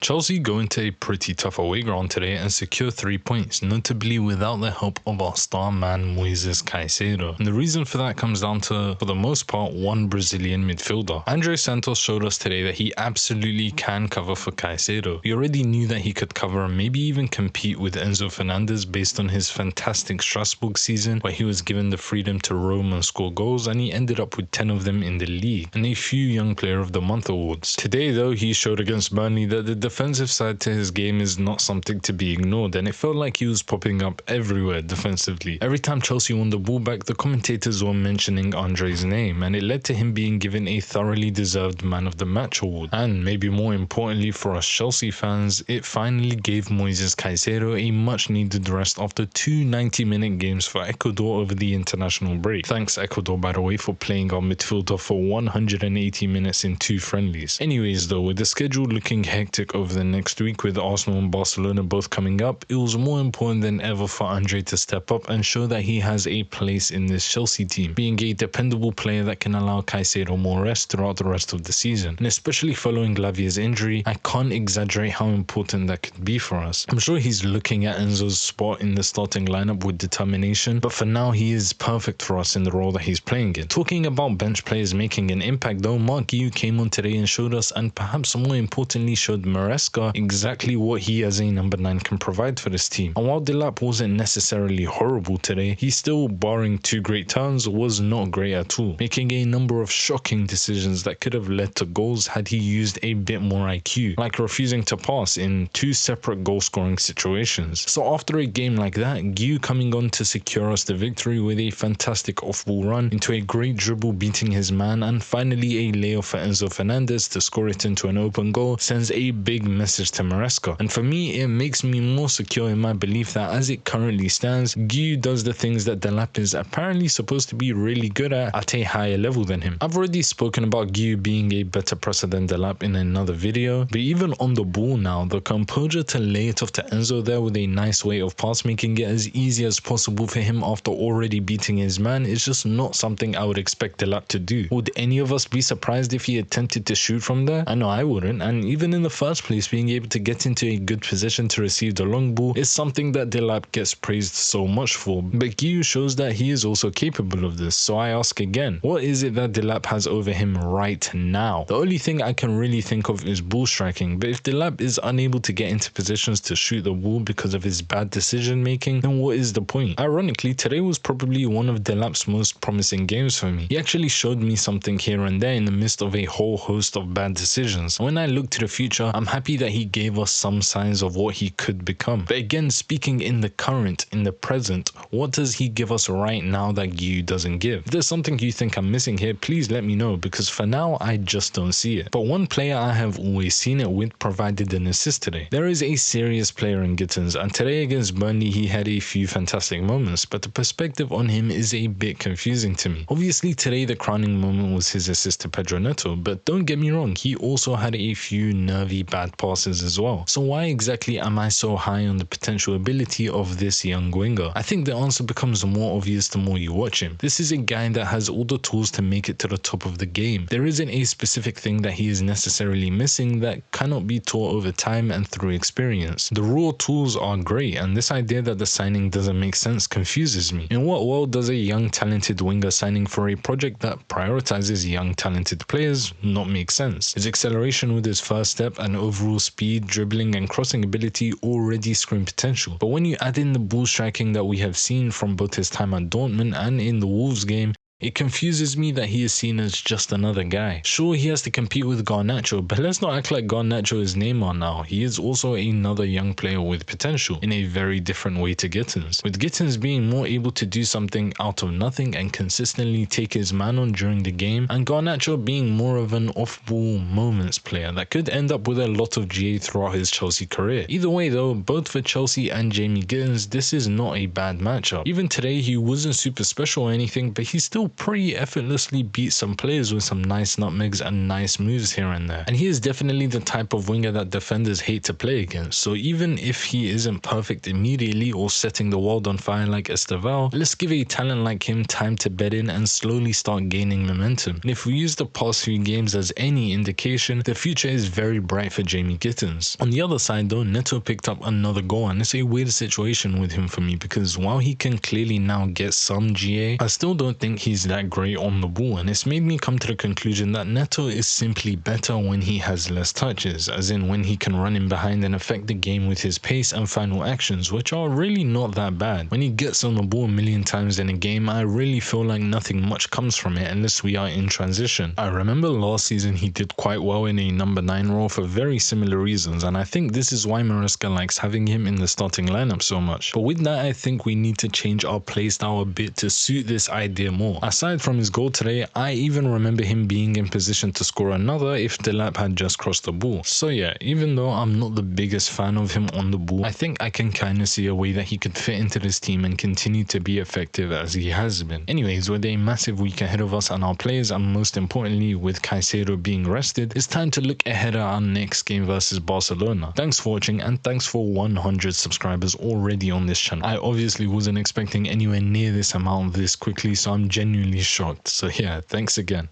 Chelsea go into a pretty tough away ground today and secure 3 points, notably without the help of our star man Moises Caicedo. And the reason for that comes down to, for the most part, one Brazilian midfielder. Andrey Santos showed us today that he absolutely can cover for Caicedo. We already knew that he could cover and maybe even compete with Enzo Fernandez based on his fantastic Strasbourg season, where he was given the freedom to roam and score goals, and he ended up with 10 of them in the league and a few Young Player of the Month awards. Today though, he showed against Burnley that the defensive side to his game is not something to be ignored, and it felt like he was popping up everywhere defensively. Every time Chelsea won the ball back, the commentators were mentioning Andrey's name, and it led to him being given a thoroughly deserved Man of the Match award. And maybe more importantly for us Chelsea fans, it finally gave Moises Caicedo a much needed rest after two 90-minute games for Ecuador over the international break. Thanks Ecuador, by the way, for playing our midfielder for 180 minutes in 2 friendlies. Anyways though, with the schedule looking hectic over the next week with Arsenal and Barcelona both coming up, it was more important than ever for Andrey to step up and show that he has a place in this Chelsea team, being a dependable player that can allow Caicedo more rest throughout the rest of the season. And especially following Lavier's injury, I can't exaggerate how important that could be for us. I'm sure he's looking at Enzo's spot in the starting lineup with determination, but for now he is perfect for us in the role that he's playing in. Talking about bench players making an impact though, Marc Guiu came on today and showed us, and perhaps more importantly showed Maresca, exactly what he as a number 9 can provide for this team. And while Delap wasn't necessarily horrible today, he still, barring 2 great turns, was not great at all, making a number of shocking decisions that could have led to goals had he used a bit more IQ, like refusing to pass in 2 separate goal scoring situations. So after a game like that, Guiu coming on to secure us the victory with a fantastic off-ball run into a great dribble beating his man, and finally a layoff for Enzo Fernandez to score it into an open goal sends a big message to Maresca. And for me, it makes me more secure in my belief that as it currently stands, Guiu does the things that Delap is apparently supposed to be really good at a higher level than him. I've already spoken about Guiu being a better presser than Delap in another video, but even on the ball now, the composure to lay it off to Enzo there with a nice way of pass, making it as easy as possible for him after already beating his man, is just not something I would expect Delap to do. Would any of us be surprised if he attempted to shoot from there? I know I wouldn't, and even in the first place, being able to get into a good position to receive the long ball is something that Delap gets praised so much for, but Guiu shows that he is also capable of this. So I ask again, what is it that Delap has over him right now? The only thing I can really think of is ball striking, but if Delap is unable to get into positions to shoot the ball because of his bad decision making, then what is the point? Ironically, today was probably one of Delap's most promising games for me. He actually showed me something here and there in the midst of a whole host of bad decisions. When I look to the future, I'm happy that he gave us some signs of what he could become. But again, speaking in the current, in the present, what does he give us right now that Guiu doesn't give? If there's something you think I'm missing here, please let me know, because for now I just don't see it. But one player I have always seen it with provided an assist today. There is a serious player in GIttens, and today against Burnley he had a few fantastic moments, but the perspective on him is a bit confusing to me. Obviously today the crowning moment was his assist to Pedro Neto, but don't get me wrong, he also had a few nervy bad passes as well. So why exactly am I so high on the potential ability of this young winger? I think the answer becomes more obvious the more you watch him. This is a guy that has all the tools to make it to the top of the game. There isn't a specific thing that he is necessarily missing that cannot be taught over time and through experience. The raw tools are great, and this idea that the signing doesn't make sense confuses me. In what world does a young talented winger signing for a project that prioritizes young talented players not make sense? His acceleration with his first step and overall speed, dribbling and crossing ability already scream potential, but when you add in the ball striking that we have seen from both his time at Dortmund and in the Wolves game, it confuses me that he is seen as just another guy. Sure, he has to compete with Garnacho, but let's not act like Garnacho is Neymar now. He is also another young player with potential in a very different way to GIttens, with GIttens being more able to do something out of nothing and consistently take his man on during the game, and Garnacho being more of an off-ball moments player that could end up with a lot of GA throughout his Chelsea career. Either way though, both for Chelsea and Jamie GIttens, this is not a bad matchup. Even today he wasn't super special or anything, but he still pretty effortlessly beat some players with some nice nutmegs and nice moves here and there. And he is definitely the type of winger that defenders hate to play against. So even if he isn't perfect immediately or setting the world on fire like Esteval, let's give a talent like him time to bed in and slowly start gaining momentum. And if we use the past few games as any indication, the future is very bright for Jamie Gittens. On the other side though, Neto picked up another goal, and it's a weird situation with him for me because while he can clearly now get some GA, I still don't think he's that great on the ball, and it's made me come to the conclusion that Neto is simply better when he has less touches, as in when he can run in behind and affect the game with his pace and final actions, which are really not that bad. When he gets on the ball a million times in a game, I really feel like nothing much comes from it unless we are in transition. I remember last season he did quite well in a number 9 role for very similar reasons, and I think this is why Maresca likes having him in the starting lineup so much. But with that, I think we need to change our playstyle a bit to suit this idea more. Aside from his goal today, I even remember him being in position to score another if Delap had just crossed the ball. So yeah, even though I'm not the biggest fan of him on the ball, I think I can kind of see a way that he could fit into this team and continue to be effective as he has been. Anyways, with a massive week ahead of us and our players, and most importantly with Caicedo being rested, it's time to look ahead at our next game versus Barcelona. Thanks for watching, and thanks for 100 subscribers already on this channel. I obviously wasn't expecting anywhere near this amount this quickly, so I'm genuinely shocked. So yeah, thanks again.